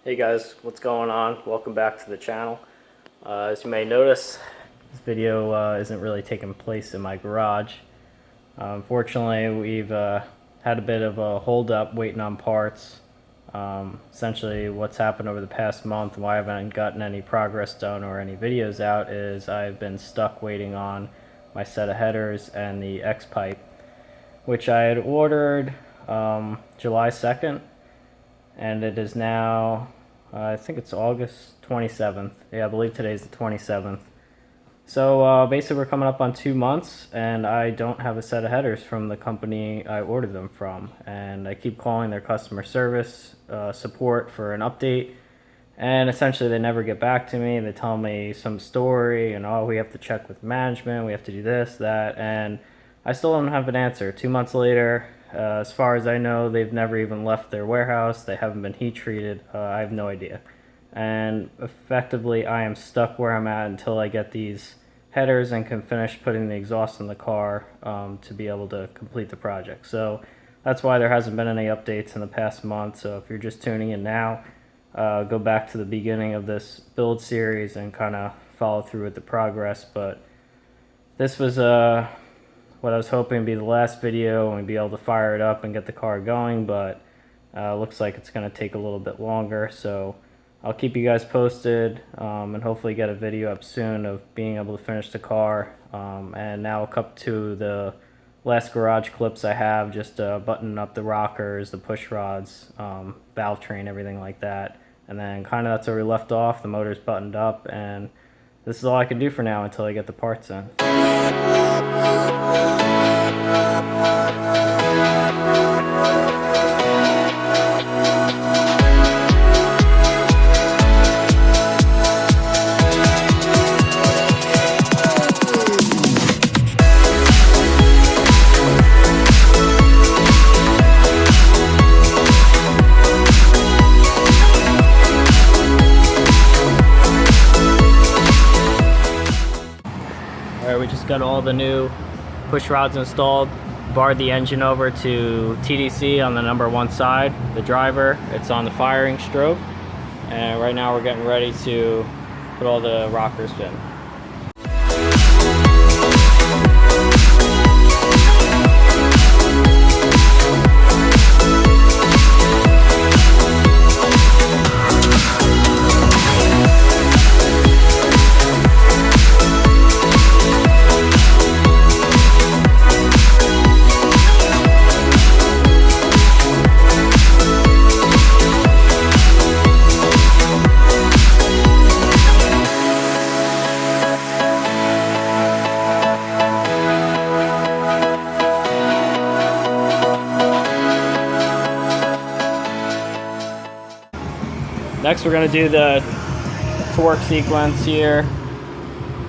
Hey guys, what's going on? Welcome back to the channel. As you may notice, this video isn't really taking place in my garage. Unfortunately, we've had a bit of a hold up waiting on parts. Essentially what's happened over the past month and why I haven't gotten any progress done or any videos out is I've been stuck waiting on my set of headers and the X pipe, which I had ordered July 2nd. And it is now, I think it's August 27th. Yeah, I believe today's the 27th. So basically we're coming up on 2 months and I don't have a set of headers from the company I ordered them from. And I keep calling their customer service support for an update. And essentially they never get back to me. They tell me some story and, oh, we have to check with management, we have to do this, that. And I still don't have an answer. 2 months later, as far as I know, they've never even left their warehouse. They haven't been heat treated. I have no idea. And effectively, I am stuck where I'm at until I get these headers and can finish putting the exhaust in the car to be able to complete the project. So that's why there hasn't been any updates in the past month. So if you're just tuning in now, go back to the beginning of this build series and kind of follow through with the progress. But this was what I was hoping to be the last video and be able to fire it up and get the car going, but looks like it's going to take a little bit longer. So I'll keep you guys posted and hopefully get a video up soon of being able to finish the car. And now I'll cut to the last garage clips I have, just buttoning up the rockers, the push rods, valve train, everything like that. And then kind of that's where we left off. The motor's buttoned up, and this is all I can do for now until I get the parts in. We just got all the new push rods installed, barred the engine over to TDC on the number 1 side, the driver. It's on the firing stroke, and right now we're getting ready to put all the rockers in. Next, we're going to do the torque sequence here.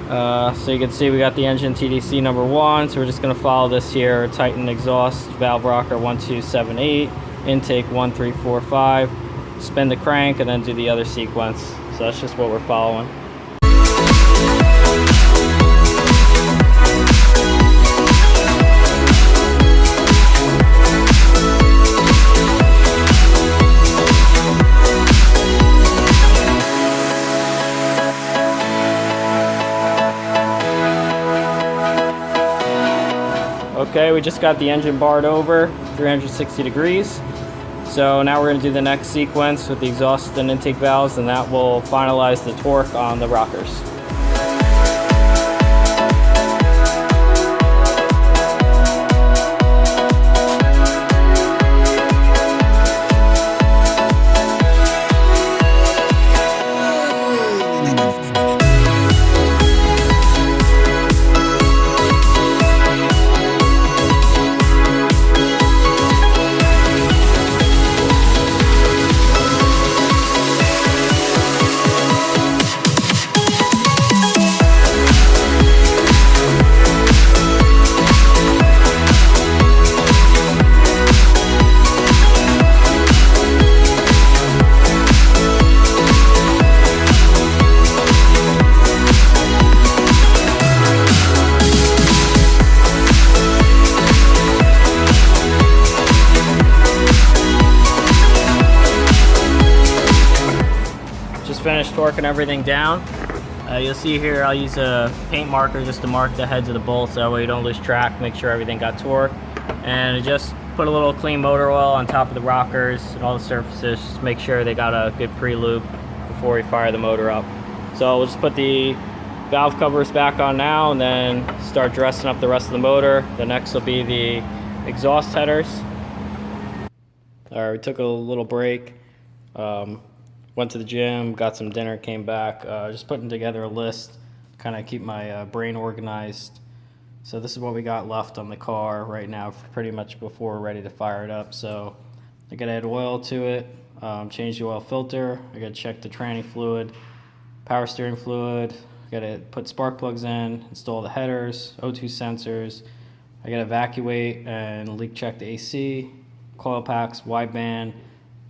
So you can see we got the engine TDC number 1, so we're just going to follow this here. Tighten exhaust valve rocker 1, 2, 7, 8, intake 1, 3, 4, 5, spin the crank, and then do the other sequence. So that's just what we're following. Okay, we just got the engine barred over 360 degrees. So now we're going to do the next sequence with the exhaust and intake valves, and that will finalize the torque on the rockers. finished torquing everything down. You'll see here I'll use a paint marker just to mark the heads of the bolts, that way you don't lose track, make sure everything got torqued. And just put a little clean motor oil on top of the rockers and all the surfaces, just make sure they got a good pre-lube before we fire the motor up. So we'll just put the valve covers back on now and then start dressing up the rest of the motor. The next will be the exhaust headers. Alright, we took a little break, went to the gym, got some dinner, came back, just putting together a list, kind of keep my brain organized. So this is what we got left on the car right now, pretty much before we're ready to fire it up. So I gotta add oil to it, change the oil filter, I gotta check the tranny fluid, power steering fluid, I gotta put spark plugs in, install the headers, O2 sensors, I gotta evacuate and leak check the AC, coil packs, wideband,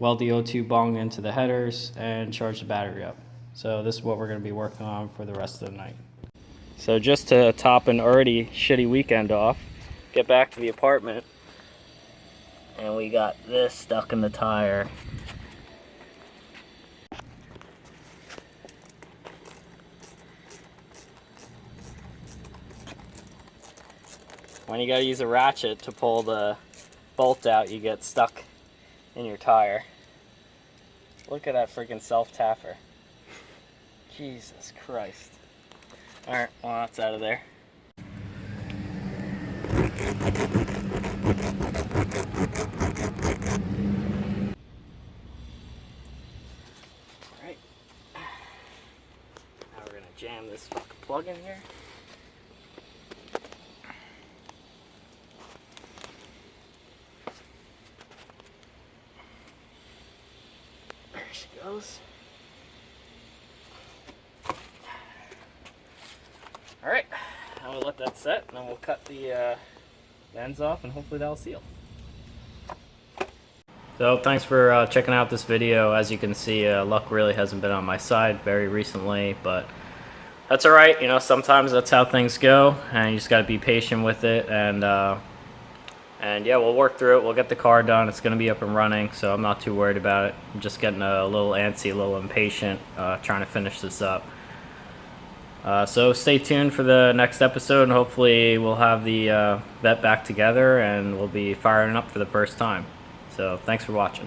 weld the O2 bung into the headers, and charge the battery up. So this is what we're going to be working on for the rest of the night. So just to top an already shitty weekend off, get back to the apartment, and we got this stuck in the tire. When you gotta use a ratchet to pull the bolt out, you get stuck in your tire. Look at that freaking self-tapper. Jesus Christ. Alright, well that's out of there. Alright. Now we're gonna jam this fucking plug in here. Goes. Alright, now we'll let that set, and then we'll cut the ends off, and hopefully that'll seal. So thanks for checking out this video. As you can see, luck really hasn't been on my side very recently, but that's alright. You know, sometimes that's how things go, and you just got to be patient with it, and yeah, we'll work through it. We'll get the car done. It's going to be up and running, so I'm not too worried about it. I'm just getting a little antsy, a little impatient, trying to finish this up. So stay tuned for the next episode, and hopefully we'll have the vet back together, and we'll be firing up for the first time. So thanks for watching.